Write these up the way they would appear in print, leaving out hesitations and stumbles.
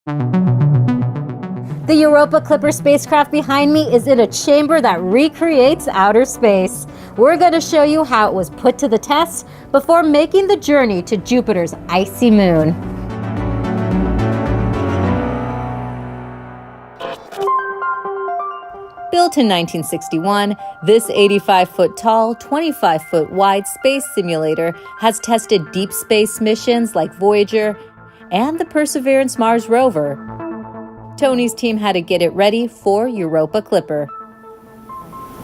The Europa Clipper spacecraft behind me is in a chamber that recreates outer space. We're going to show you how it was put to the test before making the journey to Jupiter's icy moon. Built in 1961, this 85-foot tall, 25-foot wide space simulator has tested deep space missions like Voyager and the Perseverance Mars rover. Tony's team had to get it ready for Europa Clipper.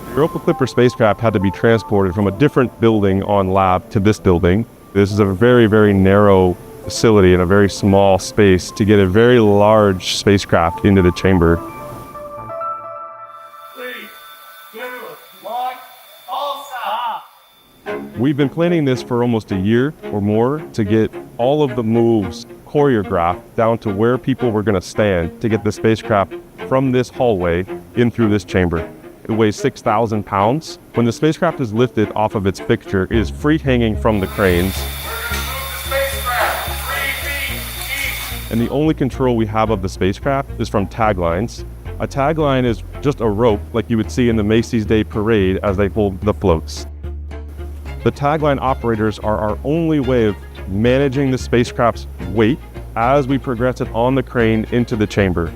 Europa Clipper spacecraft had to be transported from a different building on lab to this building. This is a very, very narrow facility in a very small space to get a very large spacecraft into the chamber. 3, 2, 1, all stop! We've been planning this for almost a year or more to get all of the moves choreographed down to where people were going to stand to get the spacecraft from this hallway in through this chamber. It weighs 6,000 pounds. When the spacecraft is lifted off of its fixture, it is free hanging from the cranes. And the only control we have of the spacecraft is from taglines. A tagline is just a rope like you would see in the Macy's Day Parade as they hold the floats. The tagline operators are our only way of managing the spacecraft's weight as we progress it on the crane into the chamber.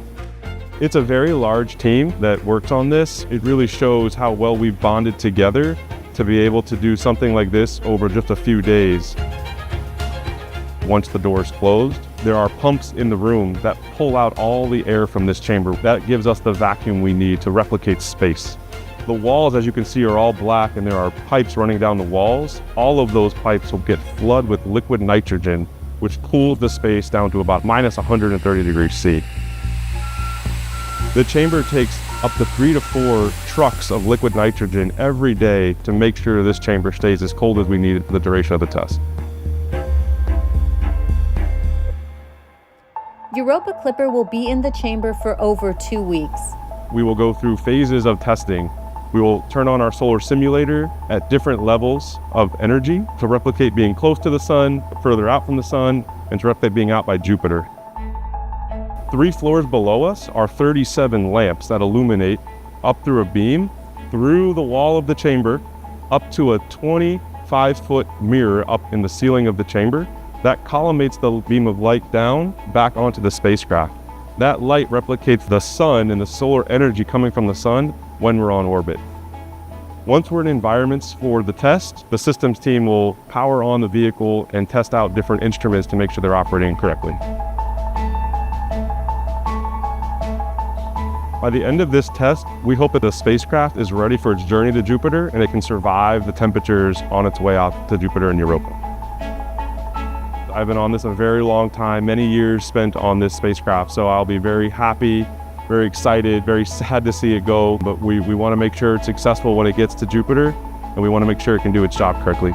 It's a very large team that works on this. It really shows how well we've bonded together to be able to do something like this over just a few days. Once the door's closed, there are pumps in the room that pull out all the air from this chamber. That gives us the vacuum we need to replicate space. The walls, as you can see, are all black and there are pipes running down the walls. All of those pipes will get flooded with liquid nitrogen, which cools the space down to about minus 130 degrees C. The chamber takes up to 3 to 4 trucks of liquid nitrogen every day to make sure this chamber stays as cold as we need it for the duration of the test. Europa Clipper will be in the chamber for over 2 weeks. We will go through phases of testing. We will turn on our solar simulator at different levels of energy to replicate being close to the sun, further out from the sun, and to replicate being out by Jupiter. 3 floors below us are 37 lamps that illuminate up through a beam, through the wall of the chamber, up to a 25-foot mirror up in the ceiling of the chamber that collimates the beam of light down back onto the spacecraft. That light replicates the sun and the solar energy coming from the sun when we're on orbit. Once we're in environments for the test, the systems team will power on the vehicle and test out different instruments to make sure they're operating correctly. By the end of this test, we hope that the spacecraft is ready for its journey to Jupiter and it can survive the temperatures on its way out to Jupiter and Europa. I've been on this a very long time, many years spent on this spacecraft, so I'll be very happy, very excited, very sad to see it go, but we want to make sure it's successful when it gets to Jupiter, and we want to make sure it can do its job correctly.